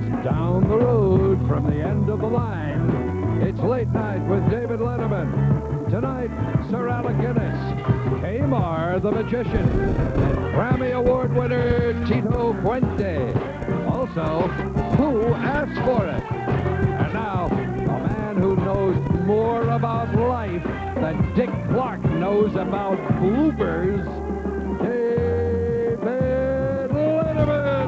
just down the road from the end of the line. It's Late Night with David Letterman. Tonight, Sir Alec Guiness, Kamarr the Magician, and Grammy Award winner Tito Puente. Also, Who Asked For It? And now, a man who knows more about life than Dick Clark knows about bloopers, David Letterman.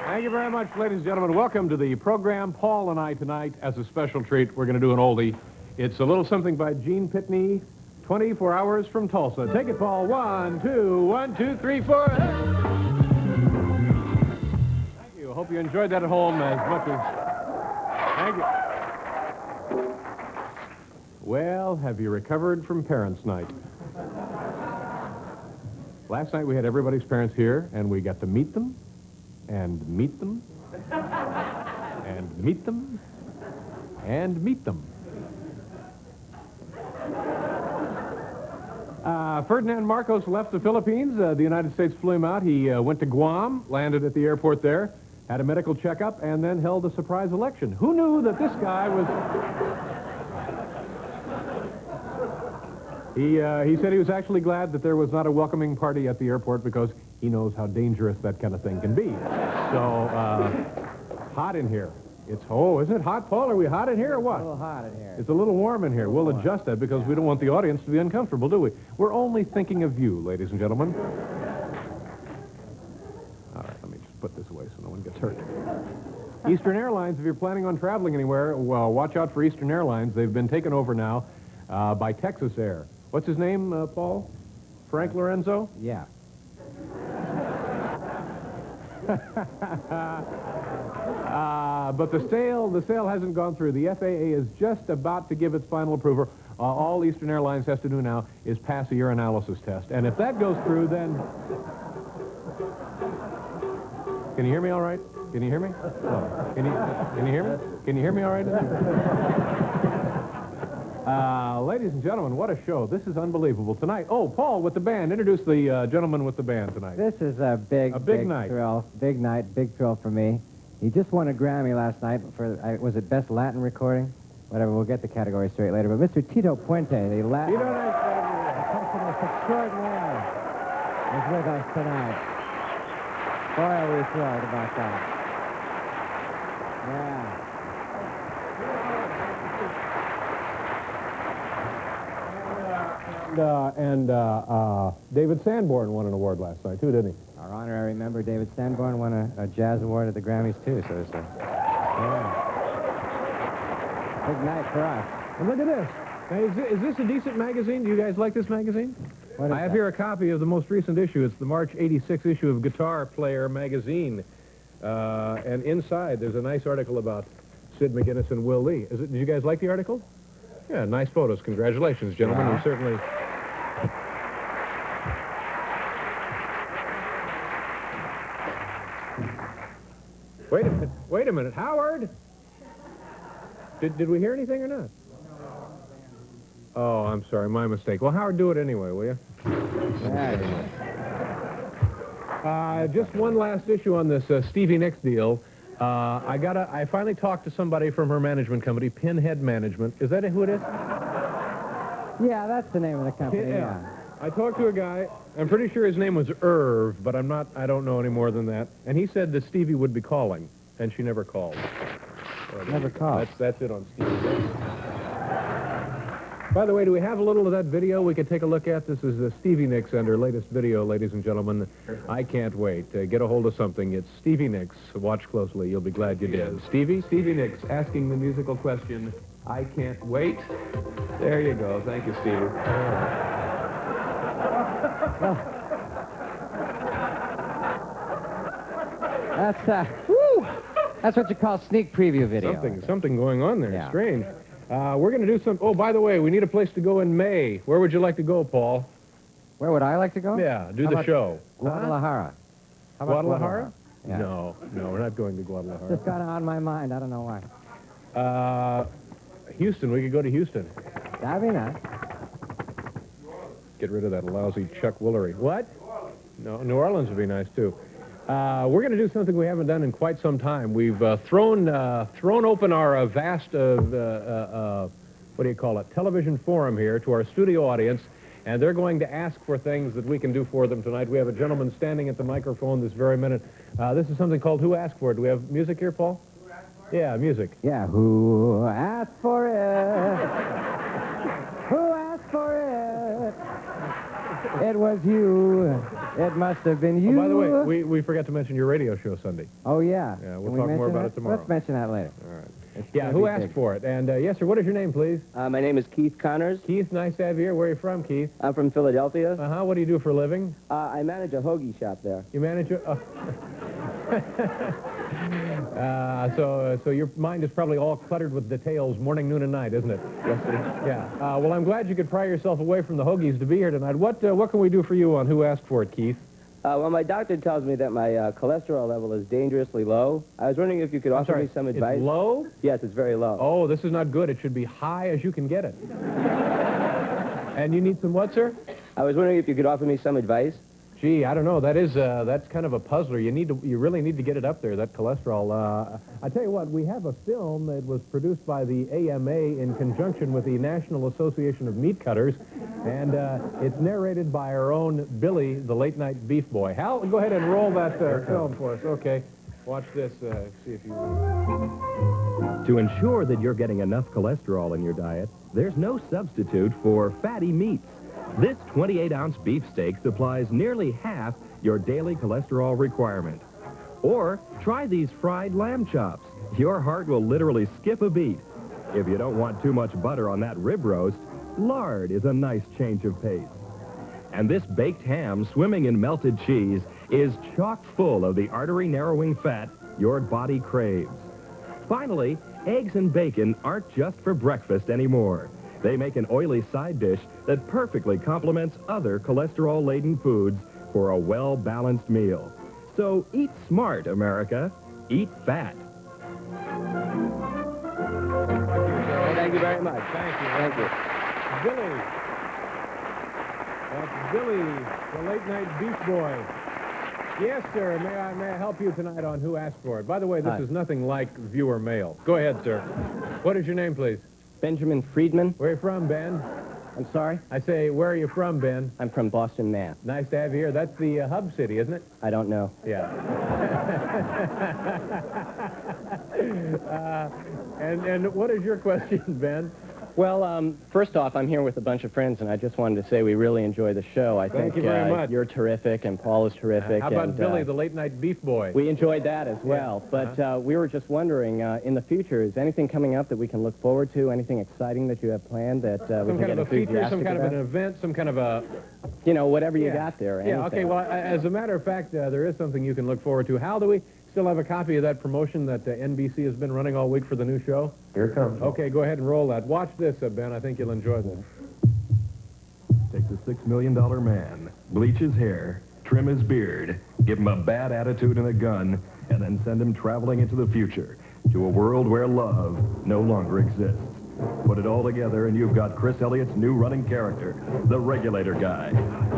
Thank you very much, ladies and gentlemen. Welcome to the program. Paul and I tonight, as a special treat, we're going to do an oldie. It's a little something by Gene Pitney, 24 Hours from Tulsa. Take it, Paul. 1, 2, 1, 2, 3, 4. Hey! Thank you. I hope you enjoyed that at home as much as... Thank you. Well, have you recovered from Parents' Night? Last night we had everybody's parents here, and we got to meet them. And meet them, and meet them, and meet them. Ferdinand Marcos left the Philippines. The United States flew him out. He went to Guam, landed at the airport there, had a medical checkup, and then held a surprise election. Who knew that this guy was... He said he was actually glad that there was not a welcoming party at the airport because he knows how dangerous that kind of thing can be. So, hot in here. Isn't it hot, Paul? Are we hot in here or what? It's a little hot in here. It's a little warm in here. We'll adjust that because we don't want the audience to be uncomfortable, do we? We're only thinking of you, ladies and gentlemen. All right, let me just put this away so no one gets hurt. Eastern Airlines, if you're planning on traveling anywhere, well, watch out for Eastern Airlines. They've been taken over now by Texas Air. What's his name, Paul? Frank Lorenzo? Yeah. But the sale hasn't gone through. The FAA is just about to give its final approval. All Eastern Airlines has to do now is pass a urinalysis test. And if that goes through, then... Can you hear me all right? Can you hear me? No. Can you hear me? Can you hear me all right? Ladies and gentlemen, what a show. This is unbelievable. Tonight, Paul with the band. Introduce the gentleman with the band tonight. This is a big night. Thrill. Big night, big thrill for me. He just won a Grammy last night for, was it Best Latin Recording? Whatever, we'll get the category straight later. But Mr. Tito Puente, the Latin... Tito, accompanist extraordinaire, is with us tonight. Boy, are we thrilled about that. Yeah. And David Sanborn won an award last night, too, didn't he? Our honorary member, David Sanborn, won a jazz award at the Grammys, too, so it's a big night for us. And look at this. Now, is this a decent magazine? Do you guys like this magazine? I have here a copy of the most recent issue. It's the March '86 issue of Guitar Player magazine. And inside, there's a nice article about Sid McGuinness and Will Lee. Did you guys like the article? Yeah, nice photos. Congratulations, gentlemen. Yeah. You certainly... Wait a minute. Howard? Did we hear anything or not? Oh, I'm sorry. My mistake. Well, Howard, do it anyway, will you? Just one last issue on this Stevie Nicks deal. I finally talked to somebody from her management company, Pinhead Management. Is that who it is? Yeah, that's the name of the company, yeah. I talked to a guy. I'm pretty sure his name was Irv, but I don't know any more than that. And he said that Stevie would be calling, and she never called. Never called. That's it on Stevie. By the way, do we have a little of that video we could take a look at? This is Stevie Nicks and her latest video, ladies and gentlemen. I can't wait. Get a hold of something. It's Stevie Nicks. Watch closely. You'll be glad you did. Stevie Nicks asking the musical question, I can't wait. There you go. Thank you, Stevie. That's what you call sneak preview video. Something going on there. Yeah. Strange. We're going to do some... Oh, by the way, we need a place to go in May. Where would you like to go, Paul? Where would I like to go? Yeah, do the show. Guadalajara. How about Guadalajara? Yeah. No, we're not going to Guadalajara. Just kind of on my mind. I don't know why. Houston. We could go to Houston. That'd be nice. Get rid of that lousy Chuck Woolery. What? No, New Orleans would be nice, too. We're going to do something we haven't done in quite some time. We've thrown open our vast, what do you call it, television forum here to our studio audience, and they're going to ask for things that we can do for them tonight. We have a gentleman standing at the microphone this very minute. This is something called Who Asked For It. Do we have music here, Paul? Who Asked For It? Yeah, music. Yeah, who asked for it? Who asked for it? It was you. It must have been you. Oh, by the way, we forgot to mention your radio show Sunday. Oh, yeah. Yeah, we'll talk more about it tomorrow. Let's mention that later. All right. Yeah, Who Asked For It? And, yes, sir, what is your name, please? My name is Keith Connors. Keith, nice to have you here. Where are you from, Keith? I'm from Philadelphia. Uh-huh. What do you do for a living? I manage a hoagie shop there. You manage a... So your mind is probably all cluttered with details morning, noon, and night, isn't it? Yes, sir. Yeah. Well, I'm glad you could pry yourself away from the hoagies to be here tonight. What can we do for you on Who Asked For It, Keith? Well, my doctor tells me that my cholesterol level is dangerously low. I was wondering if you could offer me some advice. It's low? Yes, it's very low. Oh, this is not good. It should be high as you can get it. And you need some what, sir? I was wondering if you could offer me some advice. Gee, I don't know. That's kind of a puzzler. You really need to get it up there, that cholesterol. I tell you what, we have a film that was produced by the AMA in conjunction with the National Association of Meat Cutters, and it's narrated by our own Billy, the late-night beef boy. Hal, go ahead and roll that film for us. Okay. Watch this. See if you... To ensure that you're getting enough cholesterol in your diet, there's no substitute for fatty meats. This 28-ounce beefsteak supplies nearly half your daily cholesterol requirement. Or try these fried lamb chops. Your heart will literally skip a beat. If you don't want too much butter on that rib roast, lard is a nice change of pace. And this baked ham swimming in melted cheese is chock full of the artery-narrowing fat your body craves. Finally, eggs and bacon aren't just for breakfast anymore. They make an oily side dish that perfectly complements other cholesterol-laden foods for a well-balanced meal. So eat smart, America. Eat fat. Thank you very much. Thank you. Thank you. Billy. That's Billy, the late-night beef boy. Yes, sir. May I help you tonight on Who Asked For It? By the way, this is nothing like viewer mail. Go ahead, sir. What is your name, please? Benjamin Friedman. Where are you from, Ben? I'm sorry? I say, where are you from, Ben? I'm from Boston, Mass. Nice to have you here. That's the hub city, isn't it? I don't know. Yeah. And what is your question, Ben? Well, first off, I'm here with a bunch of friends, and I just wanted to say we really enjoy the show. I Thank think you very much. You're terrific, and Paul is terrific. How about and, Billy, the late-night beef boy? We enjoyed that as well. But we were just wondering, in the future, is anything coming up that we can look forward to? Anything exciting that you have planned that we can some kind get of a feature, enthusiastic some kind of about? an event, some kind of a... You know, whatever you got there. Yeah, anything. okay, well, as a matter of fact, there is something you can look forward to. Hal, do we still have a copy of that promotion that NBC has been running all week for the new show? Here it comes. Okay, go ahead and roll that. Watch this, Ben. I think you'll enjoy this. Take the $6 million man, bleach his hair, trim his beard, give him a bad attitude and a gun, and then send him traveling into the future to a world where love no longer exists. Put it all together and you've got Chris Elliott's new running character, the Regulator Guy,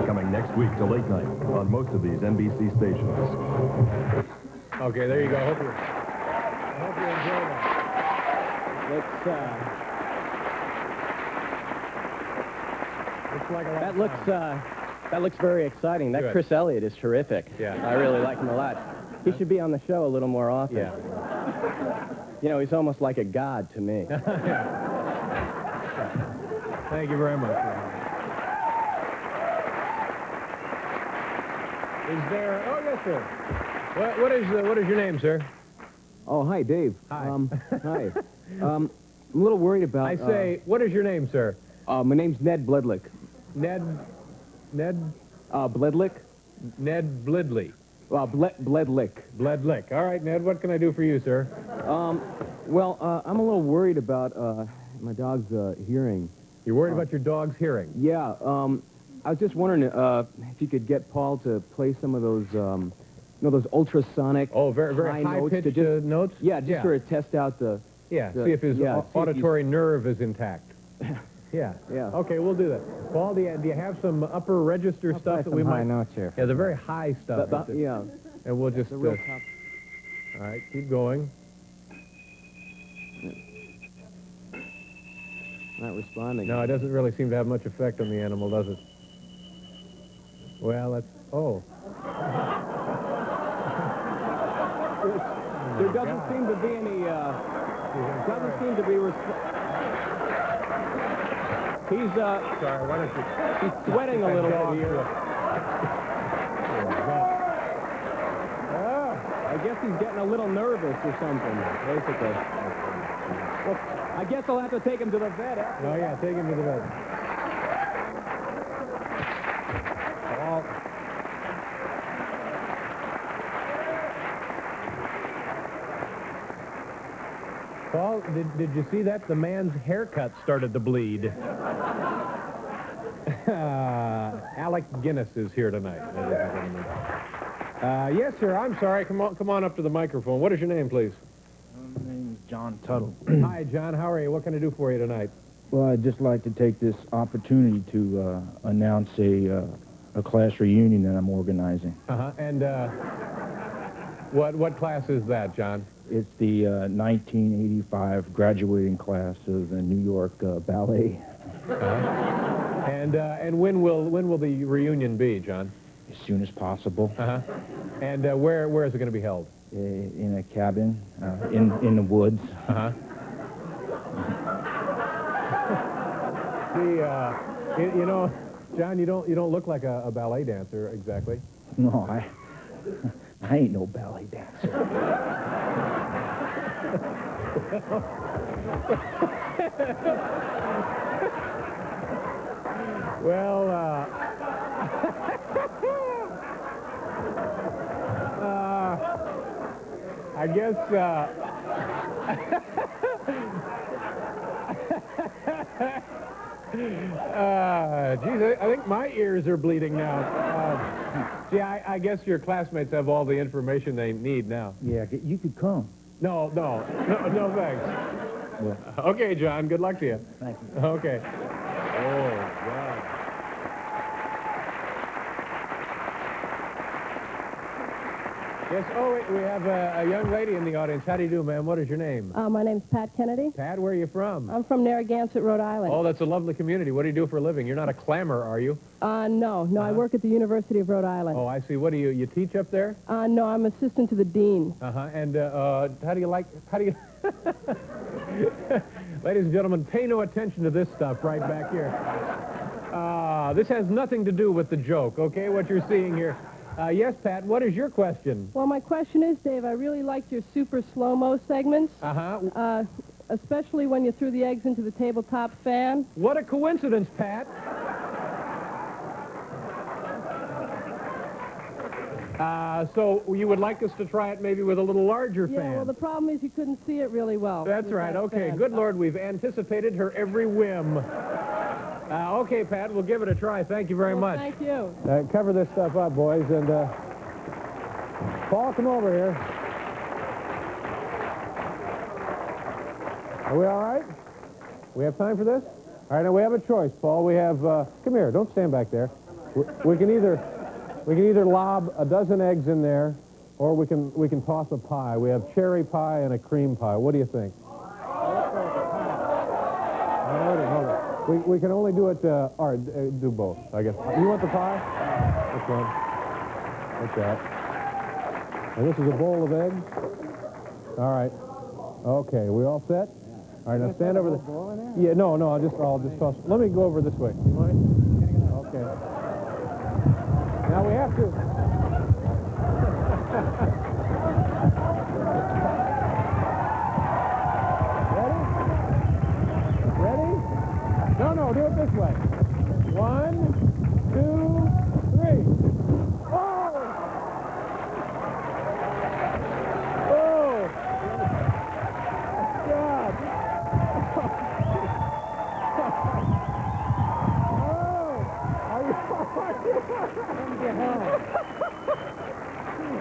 coming next week to late night on most of these NBC stations. Okay, there you go. I hope you enjoy that. Looks like a lot of fun. That looks very exciting. That Good. Chris Elliott is terrific. Yeah. I really like him a lot. He should be on the show a little more often. Yeah. You know, he's almost like a god to me. Thank you very much. Is there... Oh, yes, sir. What is your name, sir? Oh, hi, Dave. Hi. Hi. I'm a little worried about... I say, what is your name, sir? my name's Ned Bledlick. Ned Bledlick? Ned Blidley. Bledlick. Bledlick. All right, Ned, what can I do for you, sir? Well, I'm a little worried about my dog's hearing. You're worried about your dog's hearing? Yeah, I was just wondering if you could get Paul to play some of those, you know, those ultrasonic very high-pitched notes? Yeah, just sort of test out the... Yeah, see if his auditory nerve is intact. Yeah. Okay, we'll do that. Paul, do you have some upper register stuff that we might... high notes here. Yeah, the very high stuff. Yeah. And we'll just... The real top. All right, keep going. Not responding. No, it doesn't really seem to have much effect on the animal, does it? Well, that's... Oh. There doesn't seem to be any... doesn't seem to be... He's, Sorry, why don't you... he's sweating a little bit here. I guess he's getting a little nervous or something, basically. Well, I guess I'll have to take him to the vet. Oh, yeah, take him to the vet. Paul, did you see that? The man's haircut started to bleed. Alec Guinness is here tonight. Yes, sir. I'm sorry. Come on up to the microphone. What is your name, please? My name is John Tuttle. Hi, John. How are you? What can I do for you tonight? Well, I'd just like to take this opportunity to announce a class reunion that I'm organizing. And what class is that, John? It's the 1985 graduating class of the New York Ballet. And when will the reunion be, John? As soon as possible. And where is it going to be held? In a cabin in the woods. You know, John, you don't look like a ballet dancer exactly. No, I ain't no ballet dancer. Well, I guess, geez, I think my ears are bleeding now. Gee, I guess your classmates have all the information they need now. Yeah, you could come. No, thanks. Yeah. Okay, John, good luck to you. Thank you. Okay. Oh, God. Yes, wait, we have a young lady in the audience. How do you do, ma'am? What is your name? My name's Pat Kennedy. Pat, where are you from? I'm from Narragansett, Rhode Island. Oh, that's a lovely community. What do you do for a living? You're not a clamor, are you? No, I work at the University of Rhode Island. Oh, I see. What do you teach up there? No, I'm assistant to the dean. And how do you... Ladies and gentlemen, pay no attention to this stuff right back here. This has nothing to do with the joke, okay, what you're seeing here. Yes, Pat, what is your question? Well, my question is, Dave, I really liked your super slow-mo segments. Especially when you threw the eggs into the tabletop fan. What a coincidence, Pat. So you would like us to try it maybe with a little larger fan? Yeah, well, the problem is you couldn't see it really well. That's right. Okay, good Lord, we've anticipated her every whim. Okay, Pat, we'll give it a try. Thank you very much. Thank you. Cover this stuff up, boys, and Paul, come over here. Are we all right? We have time for this? All right, now we have a choice, Paul. We have, come here, don't stand back there. We can either lob a dozen eggs in there, or we can toss a pie. We have cherry pie and a cream pie. What do you think? Hold it. We can only do it, all right, do both, I guess. You want the pie? Which one? What's that? And this is a bowl of eggs? All right. Okay, we all set? All right, now stand over the... Yeah, no, I'll just toss... Let me go over this way. You mind? Okay. Now we have to... Ready? No, do it this way. 1, 2, 3. Oh! Oh! God! Oh! Are you...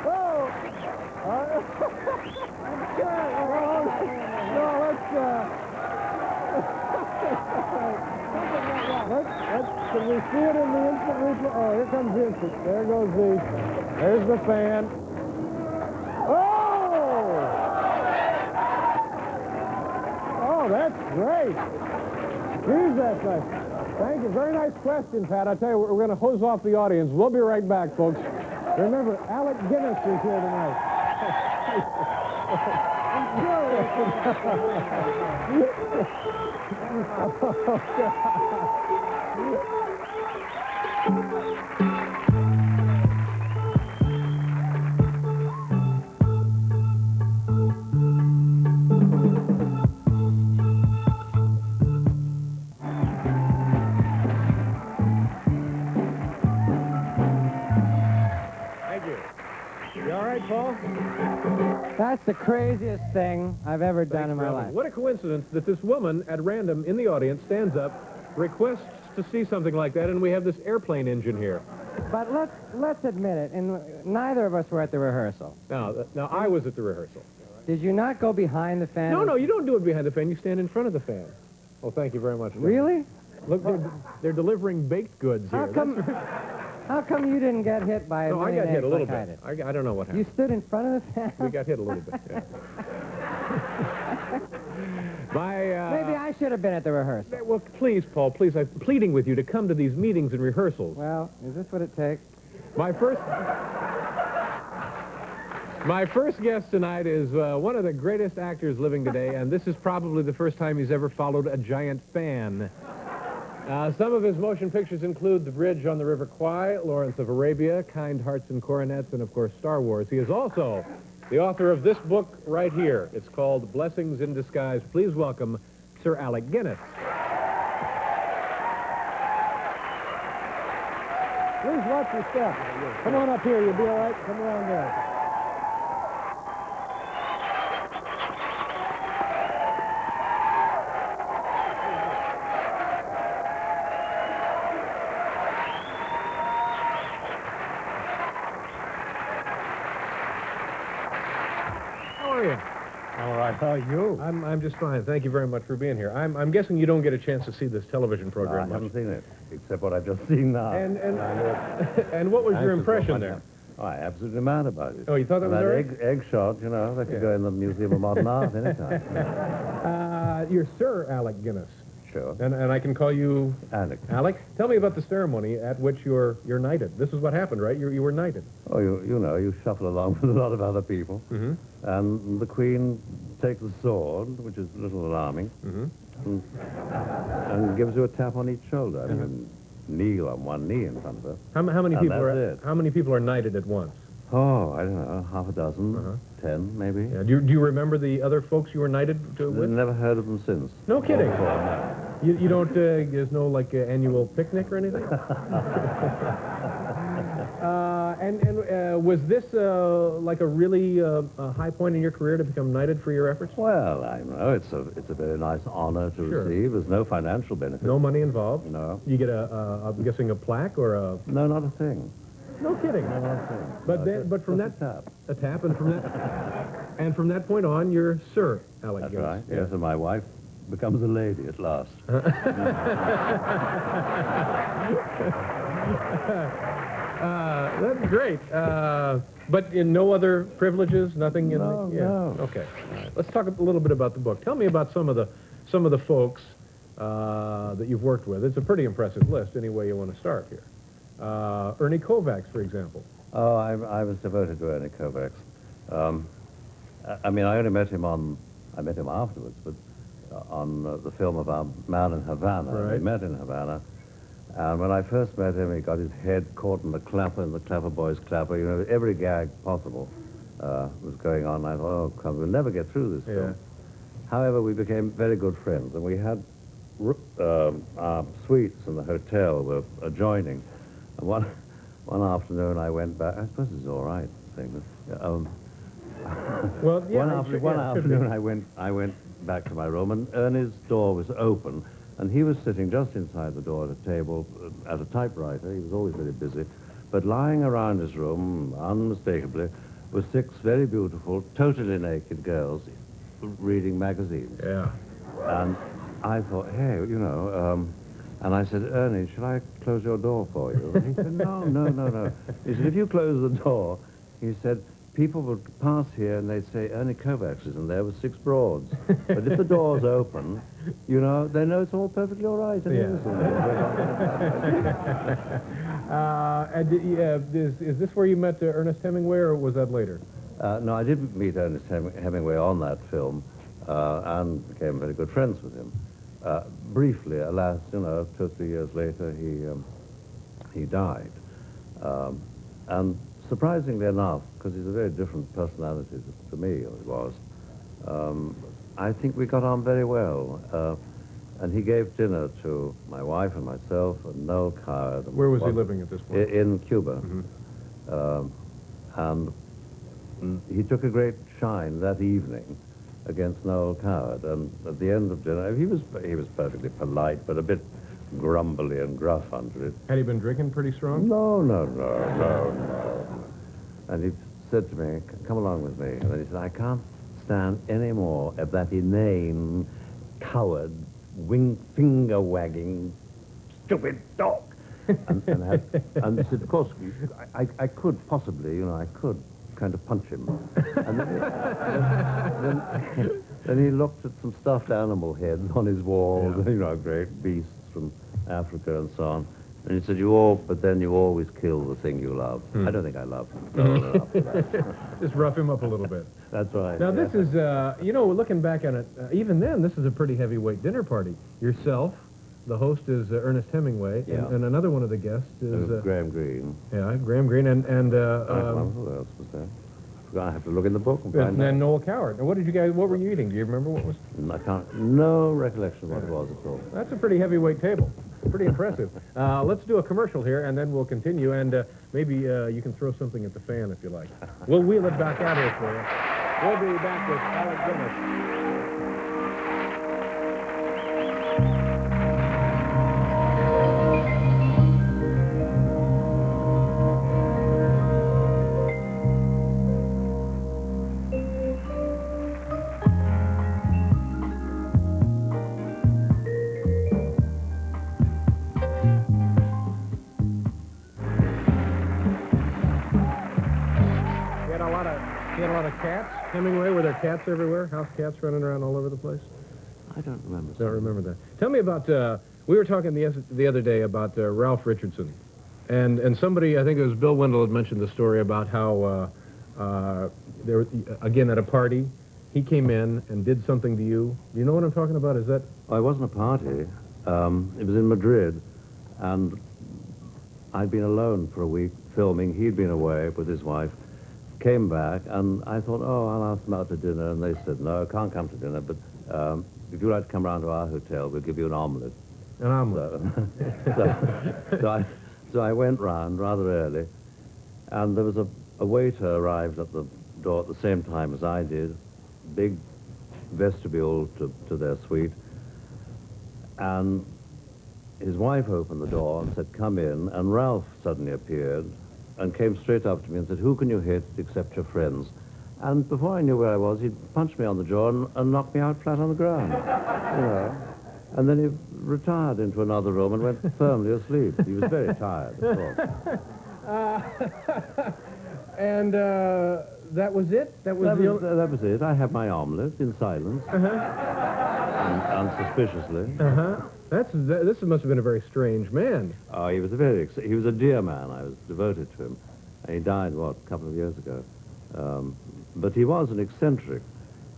Oh! I'm scared. No, can we see it in the instant replay? Oh, here comes the instant. There goes there's the fan. Oh! Oh, that's great. Geez, that's nice. Thank you. Very nice question, Pat. I tell you, we're going to hose off the audience. We'll be right back, folks. Remember, Alec Guinness is here tonight. Thank you. You all right, Paul? That's the craziest thing I've ever done in my life. What a coincidence that this woman at random in the audience stands up, requests to see something like that, and we have this airplane engine here. But let's admit it, and neither of us were at the rehearsal. Now I was at the rehearsal. Did you not go behind the fan? No, you don't do it behind the fan. You stand in front of the fan. Well, thank you very much. Really? Look, they're delivering baked goods here. How come you didn't get hit by a No, I million got hit eggs a little like I bit. did? I don't know what happened. You stood in front of the fan? We got hit a little bit, yeah. Maybe I should have been at the rehearsal. Well, please, Paul, please, I'm pleading with you to come to these meetings and rehearsals. Well, is this what it takes? My first guest tonight is one of the greatest actors living today, and this is probably the first time he's ever followed a giant fan. Some of his motion pictures include The Bridge on the River Kwai, Lawrence of Arabia, Kind Hearts and Coronets, and, of course, Star Wars. He is also the author of this book right here. It's called Blessings in Disguise. Please welcome Sir Alec Guinness. Please watch your step. Come on up here. You'll be all right. Come around there. All right, how are you? I'm just fine. Thank you very much for being here. I'm guessing you don't get a chance to see this television program I much. haven't seen it, except what I've just seen now. And what was your impression there? Oh, I'm absolutely mad about it. Oh, you thought that was that all egg shot, you know, that could go in the Museum of Modern Art anytime. You're Sir Alec Guinness. Sure. And I can call you... Alec. Alec? Tell me about the ceremony at which you're knighted. This is what happened, right? You were knighted. Oh, you know, you shuffle along with a lot of other people. Mm-hmm. And the Queen takes the sword, which is a little alarming, Mm-hmm. and gives you a tap on each shoulder. I mean, kneel on one knee in front of her. How many And people that's are it. How many people are knighted at once? Oh, I don't know, half a dozen, 10 maybe. Yeah. Do you remember the other folks you were knighted with? Never heard of them since. No kidding. Oh, no. You don't, there's no, like, annual picnic or anything? Was this, like, a really high point in your career to become knighted for your efforts? Well, I know it's a very nice honor to Sure. receive. There's no financial benefit. No money involved? No. You get I'm guessing a plaque or a... No, not a thing. No kidding. No, not a thing. But No, then, but from that... tap. A tap, and from that point on, you're Sir Alec That's Guinness. right. Yes, and my wife becomes a lady at last. That's great. But in no other privileges, nothing in No, the... Yeah. no. Okay. All right. Let's talk a little bit about the book. Tell me about some of the folks that you've worked with. It's a pretty impressive list, any way you want to start here. Ernie Kovacs, for example. Oh, I was devoted to Ernie Kovacs. I mean, I only met him afterwards, but on the film about Man in Havana. Right. We met in Havana. And when I first met him, he got his head caught in the Clapper Boys clapper. You know, every gag possible was going on. I thought, oh, come, we'll never get through this film. However, we became very good friends, and we had our suites in the hotel were adjoining. And one afternoon, I went back. I suppose it's all right saying this. Well, yeah. One afternoon, I went back to my room, and Ernie's door was open. And he was sitting just inside the door at a table at a typewriter. He was always very busy. But lying around his room, unmistakably, were 6 very beautiful, totally naked girls reading magazines. Yeah. And I thought, hey, you know, and I said, Ernie, shall I close your door for you? And he said, no, no, no, no. He said, if you close the door, he said, people would pass here and they'd say, Ernie Kovacs is in there with 6 broads. But if the door's open, you know, they know it's all perfectly all right. And is this where you met Ernest Hemingway, or was that later? No, I didn't meet Ernest Hemingway on that film and became very good friends with him. Briefly, alas, you know, 2 or 3 years later, he died. And surprisingly enough, because he's a very different personality to me, or he was, I think we got on very well. And he gave dinner to my wife and myself and Noel Coward. Where was he living at this point? In Cuba. And he took a great shine that evening against Noel Coward. And at the end of dinner, he was perfectly polite, but a bit grumbly and gruff under it. Had he been drinking pretty strong? No. And he said to me, come along with me. And then he said, I can't stand any more of that inane, coward, finger-wagging, stupid dog. and he said, of course, I could possibly, you know, I could kind of punch him. And then he looked at some stuffed animal heads on his wall, you know, great beasts from Africa and so on. And he said, but then you always kill the thing you love. I don't think I love him. No. Just rough him up a little bit. That's right. Now, this is, you know, looking back on it, even then, this is a pretty heavyweight dinner party. Yourself, the host is Ernest Hemingway, and another one of the guests is... Graham Greene. Yeah, Graham Greene, and who else was there? I have to look in the book and find out. And Noel Coward. Now, what were you eating? Do you remember what was? No recollection of what it was at all. That's a pretty heavyweight table. Pretty impressive. Let's do a commercial here, and then we'll continue, and maybe you can throw something at the fan if you like. We'll wheel it back out here for you. We'll be back with Alec Guinness. Hemingway, were there cats everywhere? House cats running around all over the place? I don't remember. Don't remember that. Tell me about, we were talking the other day about Ralph Richardson. And somebody, I think it was Bill Wendell, had mentioned the story about how, there, again, at a party, he came in and did something to you. Do you know what I'm talking about? Is that... Oh, it wasn't a party. It was in Madrid, and I'd been alone for a week filming. He'd been away with his wife. Came back, and I thought, oh, I'll ask them out to dinner, and they said, no, can't come to dinner, but if you'd like to come round to our hotel, we'll give you an omelette. An omelette? So I went round rather early, and there was a waiter arrived at the door at the same time as I did, big vestibule to their suite, and his wife opened the door and said, come in, and Ralph suddenly appeared, and came straight up to me and said, who can you hit except your friends? And before I knew where I was, he'd punched me on the jaw and knocked me out flat on the ground. You know. And then he retired into another room and went firmly asleep. He was very tired, of course. And that was it? That was it. I had my omelette in silence. Unsuspiciously. This must have been a very strange man. Oh, he was a dear man. I was devoted to him. And he died, a couple of years ago. But he was an eccentric.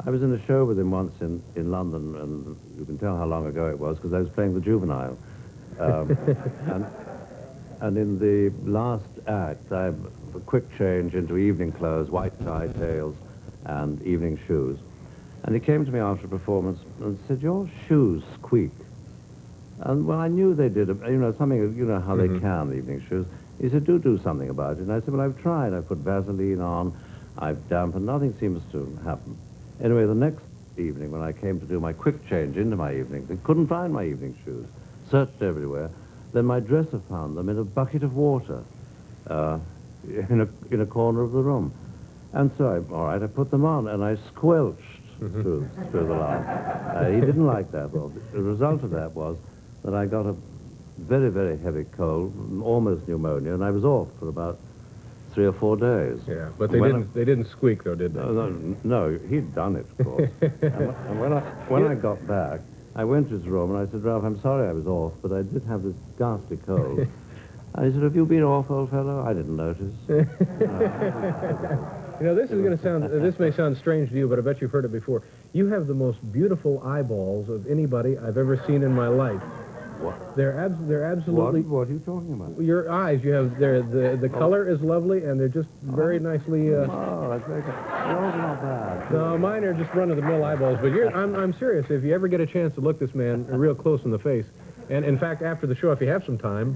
I was in a show with him once in London, and you can tell how long ago it was, because I was playing the juvenile. And in the last act, I have a quick change into evening clothes, white tie, tails, and evening shoes. And he came to me after a performance and said, "Your shoes squeak." And, well, I knew they did, you know, something, you know how they can, the evening shoes. He said, do something about it. And I said, well, I've tried. I've put Vaseline on. I've dampened. Nothing seems to happen. Anyway, the next evening, when I came to do my quick change into my evening, I couldn't find my evening shoes. Searched everywhere. Then my dresser found them in a bucket of water in a corner of the room. And so, all right, I put them on, and I squelched through the line. He didn't like that. Well, the result of that was that I got a very, very heavy cold, almost pneumonia, and I was off for about 3 or 4 days. Yeah, but they didn't squeak, though, did they? No, he'd done it, of course. and when I got back, I went to his room, and I said, "Ralph, I'm sorry I was off, but I did have this ghastly cold." And he said, "Have you been off, old fellow?" I didn't notice. You know, this may sound strange to you, but I bet you've heard it before. You have the most beautiful eyeballs of anybody I've ever seen in my life. What? They're absolutely... What are you talking about? Your eyes, the color is lovely, and they're just very nicely... Oh, that's very good. Yours not bad. No, mine are just run-of-the-mill eyeballs, but I'm serious. If you ever get a chance to look this man real close in the face, and in fact, after the show, if you have some time...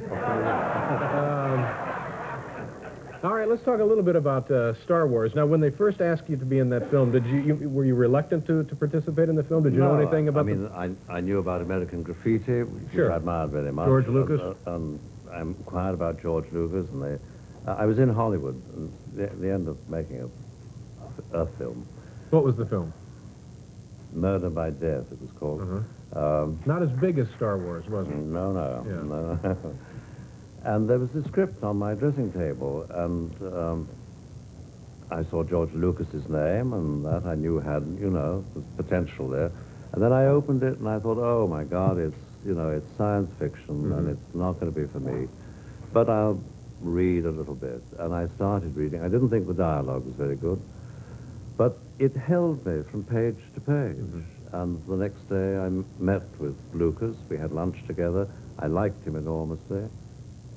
all right, let's talk a little bit about Star Wars. Now, when they first asked you to be in that film, were you reluctant to participate in the film? Did you know anything about I knew about American Graffiti, which I admired very much. George Lucas? I inquired about George Lucas, and I was in Hollywood, and the end of making a film. What was the film? Murder by Death, it was called. Not as big as Star Wars, was it? No. And there was the script on my dressing table, and I saw George Lucas's name, and that I knew had, you know, was potential there. And then I opened it, and I thought, oh my God, it's science fiction, and it's not going to be for me. But I'll read a little bit. And I started reading. I didn't think the dialogue was very good, but it held me from page to page. And the next day I met with Lucas. We had lunch together. I liked him enormously.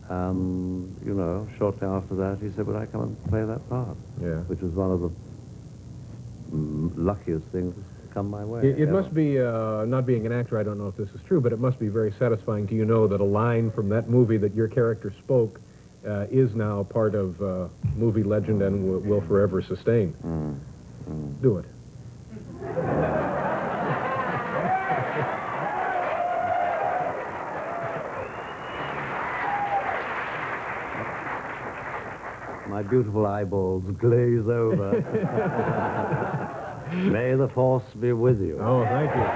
And, you know, shortly after that, he said, would I come and play that part? Yeah. Which was one of the luckiest things that's come my way. It must be, not being an actor, I don't know if this is true, but it must be very satisfying to you know that a line from that movie that your character spoke is now part of movie legend and will forever sustain. Do it. My beautiful eyeballs glaze over. May the force be with you. Oh, thank you.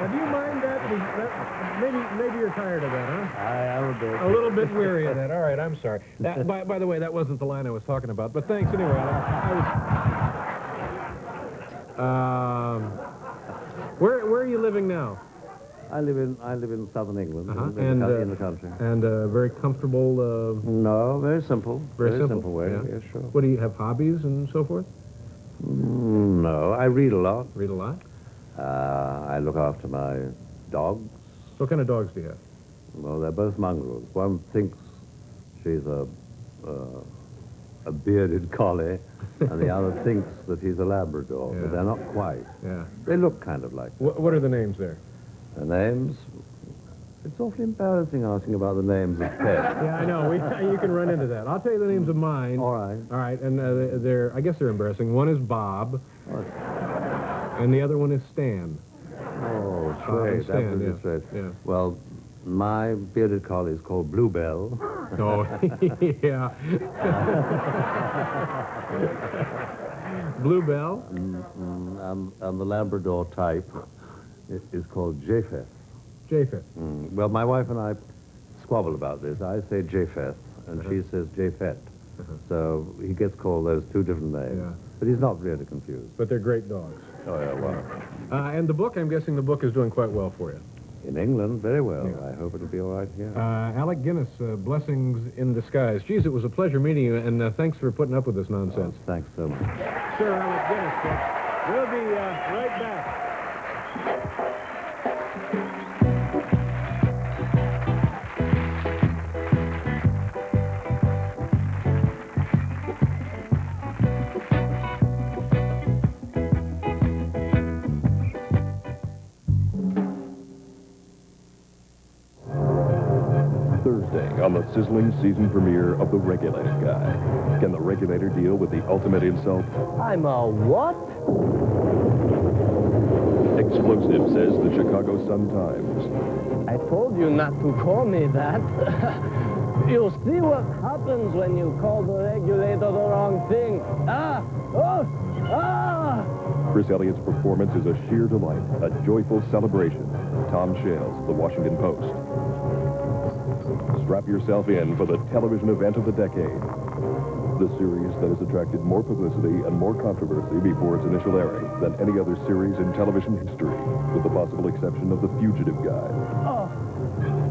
Do you mind that? Maybe you're tired of that, huh? I am a bit. A little bit weary of that. All right, I'm sorry. By the way, that wasn't the line I was talking about, but thanks anyway. Where are you living now? I live in southern England, in the country. And very comfortable... No, very simple. Very simple way, yeah. sure. What, do you have hobbies and so forth? No, I read a lot. Read a lot? I look after my dogs. What kind of dogs do you have? Well, they're both mongrels. One thinks she's a bearded collie, and the other thinks that he's a Labrador, but they're not quite. Yeah. They look kind of like that. What are the names there? The names? It's awfully embarrassing asking about the names of pets. Yeah, I know. You can run into that. I'll tell you the names of mine. All right. All right, and I guess they're embarrassing. One is Bob, and the other one is Stan. Oh, straight. Stan, that was straight. Yeah. Well, my bearded collie is called Bluebell. Oh, yeah. Bluebell? And the Labrador type is called Japheth. Japheth. Well, my wife and I squabble about this. I say Japheth, and she says Japhet. So he gets called those two different names. Yeah. But he's not really confused. But they're great dogs. Oh, yeah, well. And the book, I'm guessing the book is doing quite well for you. In England, very well. I hope it'll be all right here. Alec Guinness, blessings in disguise. Geez, it was a pleasure meeting you, and thanks for putting up with this nonsense. Thanks so much. Sir Alec Guinness, we'll be right back. Thursday on the sizzling season premiere of The Regulator Guy. Can the Regulator deal with the ultimate insult? I'm a what? Explosive, says the Chicago Sun-Times. I told you not to call me that. You'll see what happens when you call the Regulator the wrong thing. Ah! Oh! Ah! Chris Elliott's performance is a sheer delight, a joyful celebration. Tom Shales, The Washington Post. Strap yourself in for the television event of the decade. The series that has attracted more publicity and more controversy before its initial airing than any other series in television history, with the possible exception of The Fugitive Guy. Oh!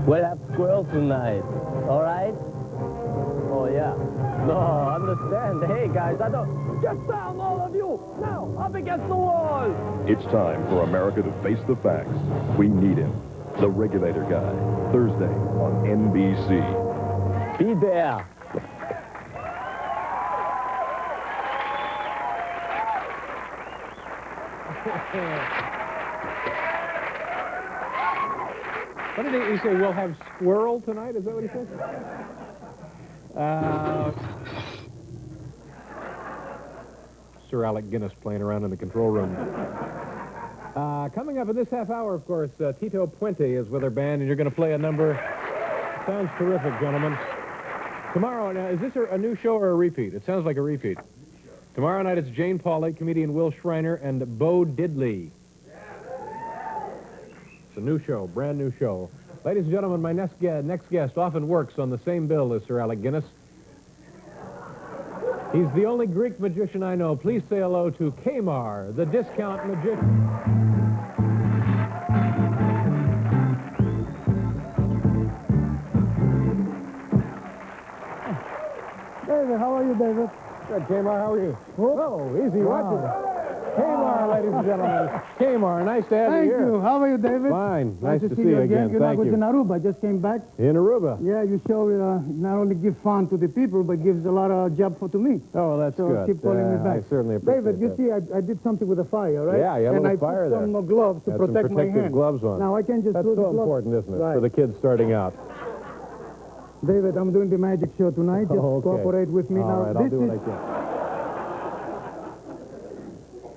We'll have squirrel tonight, all right? Oh, yeah. No, understand. Hey, guys, I don't... Get down, all of you! Now, up against the wall! It's time for America to face the facts. We need him. The Regulator Guy, Thursday on NBC. Be there. What did he say? We'll have squirrel tonight? Is that what he said? Sir Alec Guinness playing around in the control room. Coming up in this half hour, of course, Tito Puente is with her band, and you're going to play a number. Sounds terrific, gentlemen. Tomorrow, now, is this a new show or a repeat? It sounds like a repeat. Tomorrow night, it's Jane Pauley, comedian Will Schreiner, and Bo Diddley. It's a new show, brand new show. Ladies and gentlemen, my next guest often works on the same bill as Sir Alec Guinness. He's the only Greek magician I know. Please say hello to Kamarr, the discount magician. David, how are you, David? Good, Kamarr, how are you? Whoa, easy, watch it. Kamarr, ladies and gentlemen. Kamarr, nice to have you here. Thank you. How are you, David? Fine. Nice to see you you again. You're Thank not you. with Aruba. Just came back. In Aruba. Yeah, you show not only give fun to the people, but gives a lot of job to me. Oh, that's so good. Keep calling me back. I certainly appreciate David, you see, I did something with the fire, right? Yeah, you had a little fire there. And I put some gloves to protect my hand. Gloves on. Now I can just That's throw the so gloves. important, isn't it, Right. for the kids starting out? David, I'm doing the magic show tonight. Just cooperate with me. All now, right, I'll do what I can.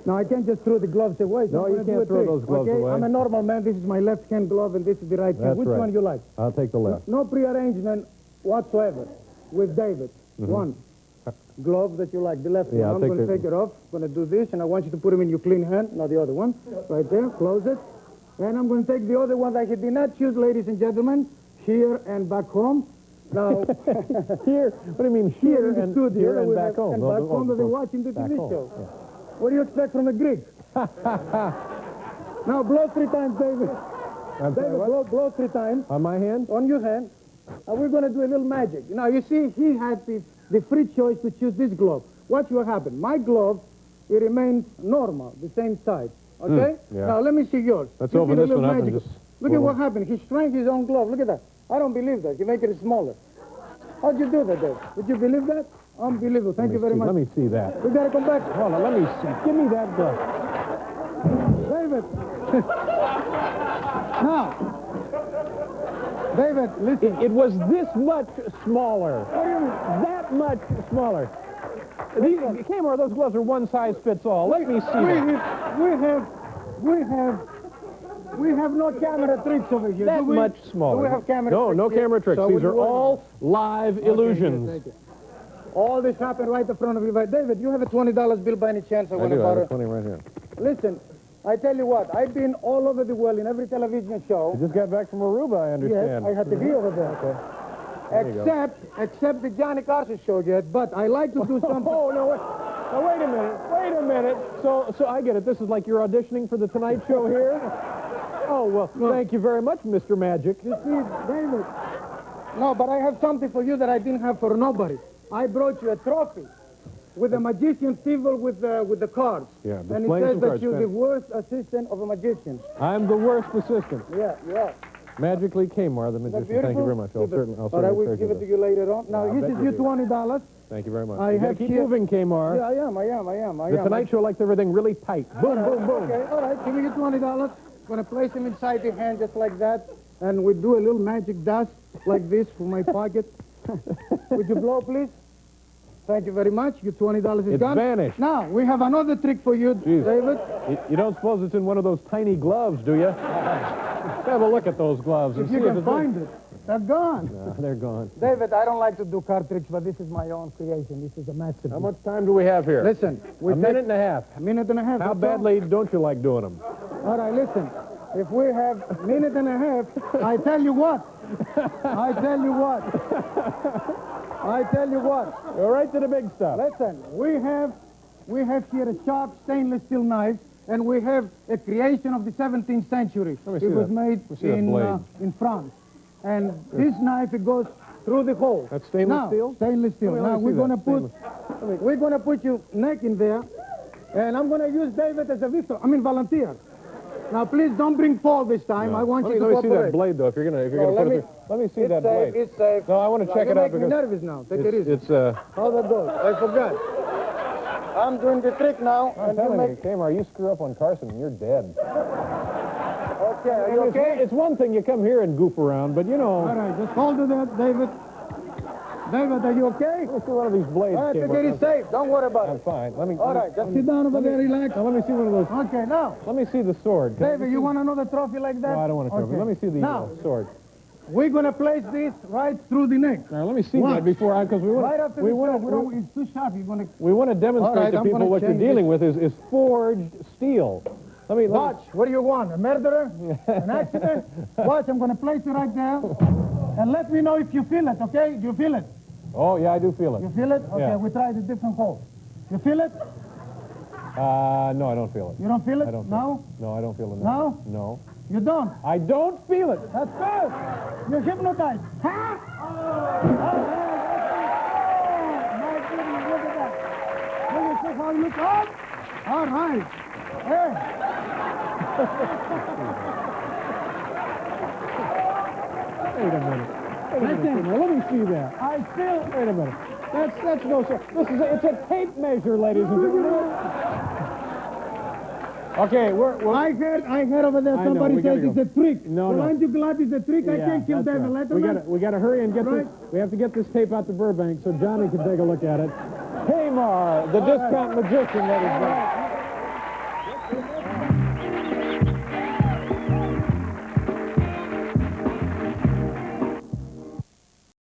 Now, I can't just throw the gloves away. No, you can't throw those gloves away. I'm a normal man. This is my left hand glove, and this is the right hand. That's Which right. one you like? I'll take the left. No prearrangement whatsoever with David. One glove that you like, the left one. I'm going to take it off. I'm going to do this, and I want you to put them in your clean hand, not the other one. Right there, close it. And I'm going to take the other one that he did not choose, ladies and gentlemen, here and back home. Now, here? What do you mean here in the and studio, here and back home? And back home that they're watching the TV show. What do you expect from a Greek? Now blow 3 times, David. David, blow 3 times. On my hand? On your hand. And we're going to do a little magic. Now, you see, he had the free choice to choose this glove. Watch what happens. My glove, it remains normal, the same size. Okay? Yeah. Now, let me see yours. Let's open this one up and just... Look at what happened. He shrank his own glove. Look at that. I don't believe that. He make it smaller. How'd you do that, Dave? Would you believe that? Unbelievable. Thank you very much. Let me see that. We got to come back. Hold on, let me see. Give me that glove. David. Now. David, listen. It was this much smaller. What do you mean? That much smaller. Kamarr, those gloves are one size fits all. Let me see We have no camera tricks over here. That much smaller. Do we have camera tricks? No camera tricks. So These are all live illusions. Thank you. All this happened right in front of you. But David, you have a $20 bill by any chance? I do. I have a 20 right here. Listen, I tell you what. I've been all over the world in every television show. You just got back from Aruba, I understand. Yes, I had to be over there. Okay. Except the Johnny Carson show yet. But I like to do something. Oh, no, wait. Now, wait a minute. Wait a minute. So I get it. This is like you're auditioning for the Tonight Show here? Oh, well, thank you very much, Mr. Magic. You see, David. No, but I have something for you that I didn't have for nobody. I brought you a trophy with a magician's table with the cards. Yeah, and it says that you're the worst assistant of a magician. I'm the worst assistant. Yeah, yeah. Magically Kamarr, the magician. Thank you very much. I'll certainly I will give it to you later on. Now, this is your $20. Thank you very much. I have keep here... moving, Kamarr. Yeah, I am. The Tonight Show likes everything really tight. Boom, boom, boom. Okay, all right. Give me your $20. I'm going to place them inside your hand just like that. And we do a little magic dust like this from my pocket. Would you blow, please? Thank you very much. Your $20 is gone. It's vanished. Now, we have another trick for you, David. You don't suppose it's in one of those tiny gloves, do you? Have a look at those gloves. If you can find it. They're gone. No, they're gone. David, I don't like to do card tricks, but this is my own creation. This is a masterpiece. How much time do we have here? Listen. A minute and a half. A minute and a half. How badly don't you like doing them? All right, listen. If we have a minute and a half, I tell you what. I tell you what. Go right to the big stuff. Listen, we have here a sharp stainless steel knife, and we have a creation of the 17th century. It was made in France. And this knife, it goes through the hole. That's stainless steel? Stainless steel. Now we're going to put your neck in there, and I'm going to use David as a volunteer. Now, please don't bring Paul this time. No. I want you to Let me see cooperate. that blade, though. If you're gonna put it. Let me see that blade. It's safe. No, I want to check it out because... You're making me nervous now. Take it easy. It's How that goes? I forgot. I'm doing the trick now. I'm telling you, Kamarr, you screw up on Carson, you're dead. Okay, are you okay? It's one thing you come here and goof around, but you know. All right, just hold to that, David. David, are you okay? Let me see one of these blades. All right, take it safe. Don't worry about it. I'm fine. All right, just sit down over there, relax. Now, let me see one of those. Okay, now. Let me see the sword. David, you want another trophy like that? No, I don't want a trophy. Okay. Let me see the sword. We're going to place this right through the neck. Now, let me see that before because we want. Right after it's too sharp. You're going to. We want to demonstrate to people what you're dealing with is forged steel. Watch. What do you want? A murderer? An accident? Watch. I'm going to place it right there, and let me know if you feel it. Okay? Do you feel it? Oh yeah, I do feel it. You feel it? Okay. Yeah. We tried a different hole. You feel it? No, I don't feel it. You don't feel it? I don't. No. No, I don't feel it. No. No. You don't? I don't feel it. That's good. You're hypnotized. Ha! Oh, my goodness, look at that. Look at how you look up. All right. Hey. Wait a minute. Let me see that. I still... Wait a minute. That's no... It's a tape measure, ladies and gentlemen. Okay, I heard over there somebody says it's a trick. No. Aren't you glad it's a trick? I can't kill David Letterman. We got to hurry and get this. We have to get this tape out to Burbank so Johnny can take a look at it. Kamarr, the discount magician, ladies and gentlemen.